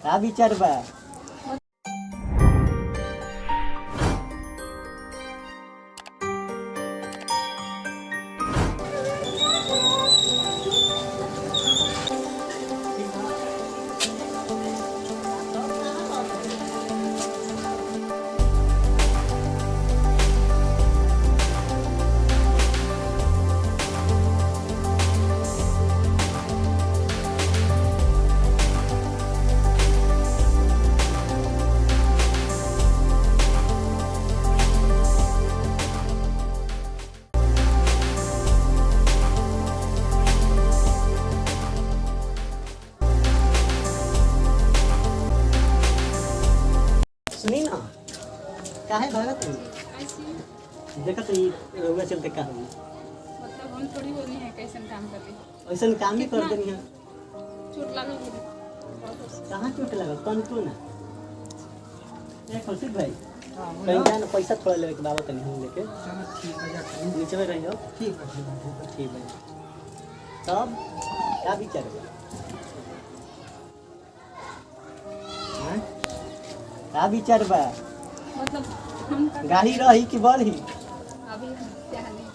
का विचार बा? सुनी ना, काहे भागत है? देखा तो ये रउआ चलते का हुई। मतलब हम थोड़ी बोलनी है कैसन काम करते। ऐसा काम ही कर देनी है। चोट लागल कहाँ चोट लगल? कौन को ना? ये खुशी भाई। कहीं जाना पैसा थोड़ा लेके के बाबा तनी हम लेके। नीचे में रहियो। ठीक है। तब क्या विचार है? हैं? का विचार बा? मतलब हम गाड़ी रही कि बढ़ी? अभी क्या नहीं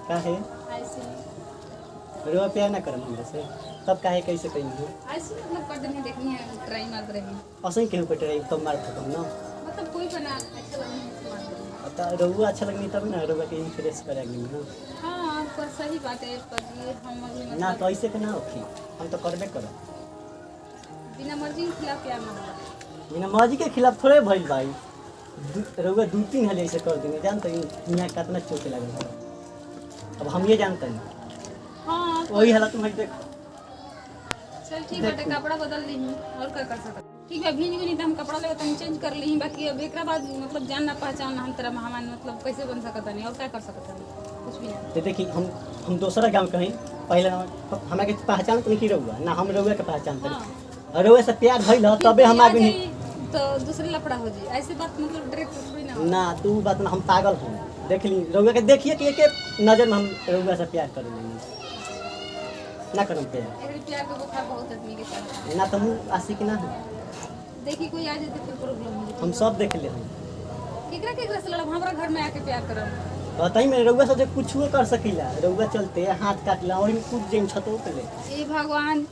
काहे? ऐसे रोआ प्यार ना करम हमरा से तब काहे कैसे कहीं ऐसे मतलब कर देनी देखनी है ट्राई मार रही असई केहू पे ट्राई तब मार खत्म ना मतलब कोई बना अच्छा लगनी है त रोआ अच्छा लगनी तब ना रोआ के इंप्रेस करे गई ना। हाँ पर सही बात है पर ये हम अभी मतलब ना तो ऐसे के ना होखी हम तो करबे करब बिना मर्जी के खिलाफ प्यार ना होगा। बिना मर्जी के खिलाफ थोड़े भइल भाई। रोआ 2-3 हाल ऐसे कर देंगे जानते हैं यहाँ कितना चोट लगल है। अब हम ये जानते हैं हाँ वही हालत में देख। चल ठीक है कपड़ा बदल ली और क्या कर सकते ठीक है भीज नहीं तो हम कपड़ा लेके तुम चेंज कर ली बाकी अब एक बाद मतलब जानना पहचान हम तेरा मेहमान मतलब कैसे बन सकता नहीं और क्या कर सकता नहीं कुछ भी नहीं। तो देखिए हम दूसरा गांव कहीं पहले हमारे पहचान तो नहीं रहुआ ना हम रहुआ के पहचान और रहुआ से प्यार भइल ह तबे हम आगे नहीं तो दूसरे लफड़ा हो जी ऐसी बात मतलब डायरेक्ट थोड़ी ना ना तू बात ना हम पागल हूँ देख ली रहुआ के देखिए कि एक नजर में हम रहुआ से प्यार कर लेंगे ना करम प्यार एक प्यार का बुखार बहुत आदमी के साथ ना तो हम आशिक ना है देखी कोई आ जाए तो प्रॉब्लम हो हम सब देख ले हम केकरा से लड़ब हमरा घर में आके प्यार करब बताई मैं रहुआ से कुछ कर सकीला रहुआ चलते हाथ काटला और कुछ जम छतो पे ले ए भगवान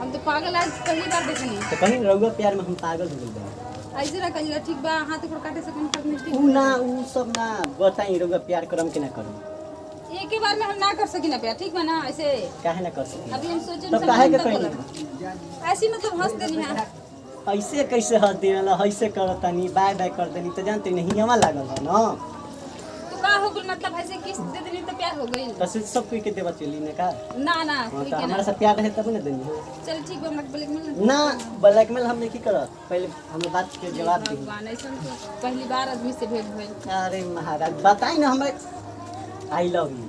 हम तो पागल आज पहली बार देखनी तो कहीं रहुआ प्यार में हम पागल हो गए ऐसे ना कहिला ठीक बा हाथ ऊपर काटे से कम फर्क नहीं ऊ ना ऊ सब ना बताई रहुआ प्यार करम कि ना करम एक ही बार में हम ना कर सकी ना प्यार ठीक बा ना ऐसे काहे ना कर सकी अभी हम सोचे तब काहे के कहीं ऐसी मतलब हंस देनी है ऐसे कैसे हंस देला ऐसे करतानी बाय बाय कर देनी तो जानते नहीं हवा लागल है ना तो का हो गइल मतलब ऐसे किस दे देनी तो प्यार हो गइल बस सब कोई के देवा चली ने का ना ना हाँ, कोई तो के हमारा ना से प्यार रहे तब ना देनी चल ठीक बा मत ब्लैक में ना ब्लैकमेल हम नहीं करत पहले हम बात के जवाब दी भगवान ऐसा तो पहली बार आदमी से भेंट भइल अरे महाराज बताई ना हमें आई love you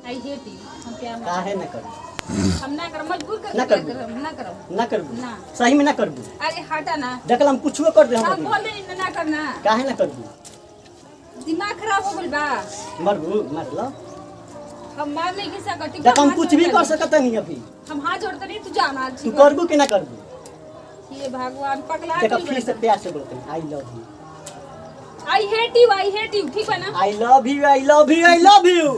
I hate you हम प्यार ना काहे ना करू हम ना कर मजबूर कर ना प्यार करबू। करब ना करब ना करबू ना सही में ना करबू अरे हटा ना देखल हम कुछो कर दे हम हम बोले ना करना काहे ना करबू दिमाग खराब हो गइल बा मरबू मतलब हम मार नहीं किसा कटी देख हम कुछ भी कर सकत नहीं अभी हम हाथ जोड़ते नहीं तू जाना तू करबू कि ना करबू ये भगवान पगला देखा फिर से प्यार से बोलते हैं आई love you I hate you ठीक है ना आई love you I love you I love you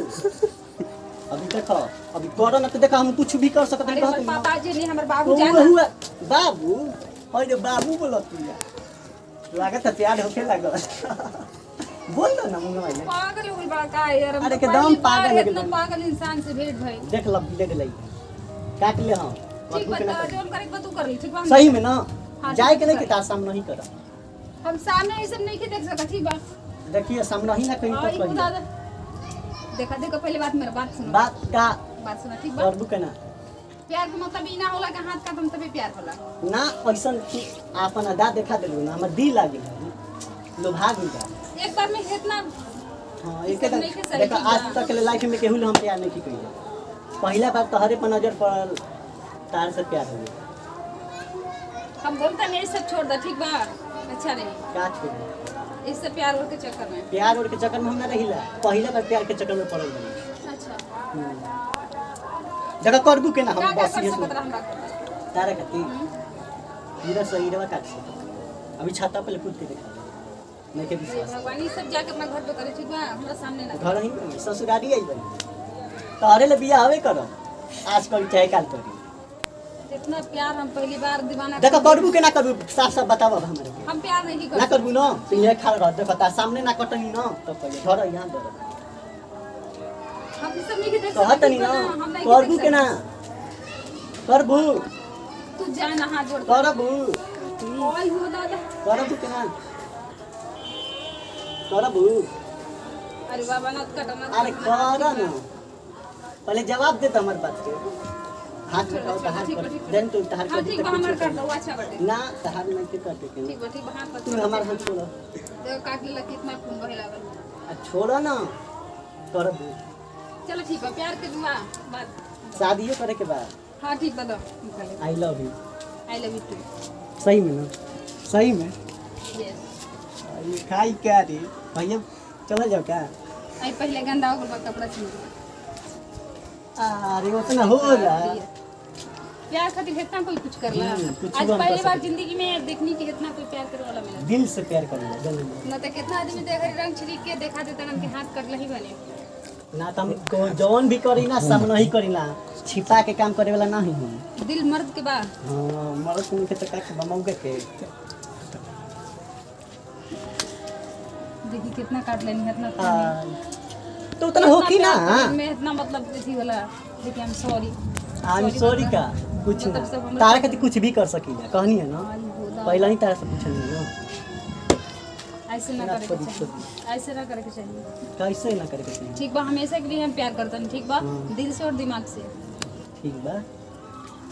अभी देखो अभी करो ना तो देखो हम कुछ भी कर सकते अरे हैं हमर पापा जी नहीं हमर बाबू वो जाना हुआ बाबू और जो बाबू बोलत तू यार लागत है प्यार होके लागल बोल दो ना मुंह में पागल हो गइल बा का यार अरे एकदम पागल हो इतना गइल पागल इंसान से भेंट भइल देख लब ले ले काट ले हम ठीक बता जोन करे के तू कर ली ठीक बा सही में ना हाँ, जाए ठीक के नहीं है। कि तार सामने ही कर हम सामने ये सब नहीं के देख सकत ठीक बा देखिए सामने ही ना कहीं और तो ई खुदा देखा देखो पहले बात मेरा बात सुनो बात का बात सुना ठीक बा करबू के ना प्यार के मतलब ई ना होला कि हाथ काटम तभी प्यार होला ना ऐसन कि आपन अदा देखा देलू ना हमर दिल लागे लोभा गइल एक बार में इतना हां ई एक सब नहीं के सही देखा ठीक आज बा। तक के लाइफ में केहू हम प्यार नहीं कइले पहला बार तोहरे पर नजर पड़ल तार से प्यार हो गया हम बोलते नहीं सब छोड़ दे ठीक बा अच्छा नहीं का छोड़ इससे प्यार के चक्कर में प्यार और के चक्कर में हम ना रहिला पहला बार प्यार के चक्कर में पड़ल बनी अच्छा जगह करबू के ना क्या हम क्या बस कर ये सकत रहा हम बात तारा खातिर पूरा शरीरवा काट सकता अभी छाता पे कूद के देखा नहीं के विश्वास भगवान ई सब जाके अपना घर पे करे ठीक बा हमरा सामने ना घर ही में ससुरारी आई बनी तारे ले बियाह हवे करो आज कल चाहे काल करी इतना प्यार हम पहली बार दीवाना देखो करबू के ना करबू साफ साफ बताओ हमरे के हम प्यार नहीं ना करते करबू ना तो ये खा रह देखो ता सामने ना कटनी ना तो पहले घर यहां दे हम ई सब नहीं के देख तो हत नहीं ना हम नहीं करबू के ना करबू तू जाना हाथ जोड़ करबू ओए हो दादा करबू के ना करबू अरे बाबा ना कटना अरे कर ना पहले जवाब दे हमारे बात के हाथ उठाओ तो हाथ पर देन तो तहार हां कर ठीक बा हमर कर दो अच्छा बाटे ना तहार नहीं के करते के ठीक बा ठीक बा हाथ पर तू हमार हाथ छोड़ो देखो काट ले कितना खून बहे लागल आ छोड़ो ना करबू चलो ठीक बा प्यार के दुआ बात शादियो करे के बाद हां ठीक बा दो निकाले I love you I love you too सही में ना सही में यस ये खाई क्या रे भैया चला जाओ क्या आई पहले गंदा हो गया कपड़ा छीन अरे उतना हो रहा है प्यार खातिर इतना कोई कुछ करला कुछ आज भी हम पहली कर बार सकते। जिंदगी में देखनी कि इतना कोई प्यार करे वाला मिला दिल से प्यार करना जल्दी न तो कितना आदमी देख रंग छिड़क के देखा देता उनके हाथ कटला ही बने ना तो हम जौन भी करी ना सामने ही करी ना छिपा के काम करे वाला नहीं हम दिल मर्द के बाद हाँ मरद के तो का बमौगे के देखी कितना काट लेनी इतना तो उतना हो की ना मैं इतना मतलब इसी वाला देखिए I am sorry I am sorry का कुछ ना मतलब सब हम- तारा खातिर कुछ भी कर सकीला कहनी है ना पहला ही तारा से पूछनी है ना ऐसे ना ना करे के छोड़ी, चाहिए ऐसे ना करे के चाहिए कैसे ना करे के चाहिए ठीक बा हमेशा के लिए हम प्यार करते हैं ठीक बा दिल से और दिमाग से ठीक बा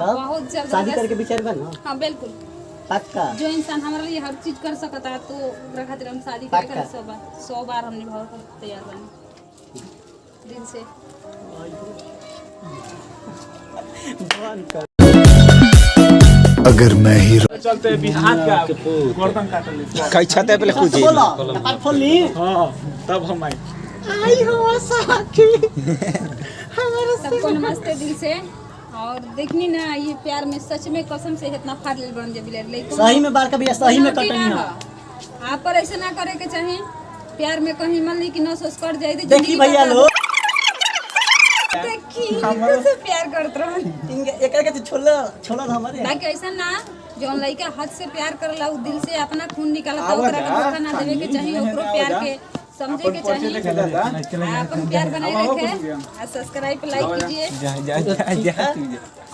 तब बहुत शादी जबरदस्त करके विचार बा ना हाँ बिल्कुल पक्का जो इंसान हमारे लिए हर चीज कर सकता है तो ओकरा खातिर हम शादी पक्का। करे 100 बार हम निभावे को तैयार बनी दिल से भगवान कर अगर मैं ही चलते बिहार का गर्दन काट ले कई छते पे कूदी बोलो कपाट खोल ली हाँ तब हम आए आई हो साथी सबको नमस्ते दिल से और देखनी ना ये प्यार में सच में कसम से इतना फाड़ ले बन जब लेकिन सही में बाल का भैया सही में कटनी है आप पर ऐसे ना करे के चाहिए प्यार में कहीं मान ली कि न सोच कर जाए तो देखी भैया लोग देखी से प्यार करत रह एक के छोला छोला हमारे बाकी ऐसा ना जौन लड़का हद से प्यार करला उ दिल से अपना खून निकालता ओकरा के धोखा ना देवे के चाहिए ओकरो प्यार के समझे के चाहिए अपन प्यार बनाए रखे और सब्सक्राइब पे लाइक कीजिए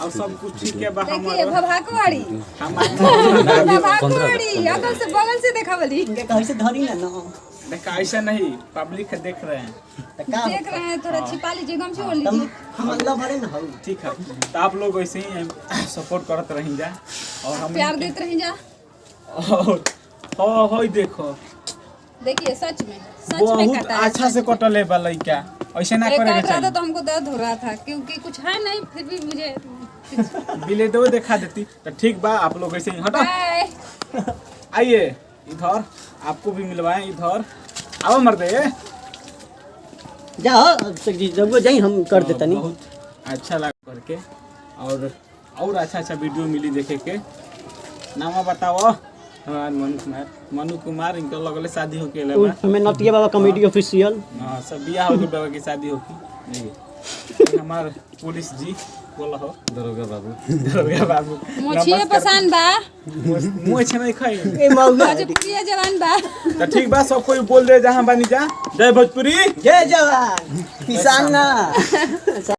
और सब कुछ ठीक है बा देखिए भभाकवाड़ी हमारे भभाकवाड़ी अगल से बगल से देखा बोली इनके कहीं से धरी ना ना देखा ऐसा नहीं पब्लिक देख रहे हैं तो का देख रहे हैं थोड़ा छिपा लीजिए गम से बोल तुम लीजिए हम अल्लाह भरे ना हो ठीक है तो आप लोग वैसे ही सपोर्ट करते रहें जा और हम प्यार देते रह जा और हो देखो देखिए सच में बहुत कटा है अच्छा से कटल है वाला क्या ऐसे ना एक करे काट के रहा था चाहिए तो हमको दर्द हो रहा था क्योंकि कुछ है नहीं फिर भी मुझे बिलेटो दिखा देती तो ठीक बा आप लोग ऐसे ही हटो बाय आइए इधर आपको भी मिलवाएं इधर आओ मर्दे जाओ जब जाई हम कर देता नहीं बहुत अच्छा लगा करके और अच्छा वीडियो मिली देखे के नाम बताओ हमार मनु कुमार इनका लगले शादी होके ले बा हमें नटिया बाबा कॉमेडी ऑफिशियल हां सब बियाह हो गए बाबा की शादी होकी नहीं हमार पुलिस जी बोला हो दरोगा बाबू मोछिए पसंद बा मुंह छे नहीं खाई ए मौगा आज प्रिय जवान बा तो ठीक बा सब कोई बोल दे जहां बानी जा जय भोजपुरी जय जवान किसान ना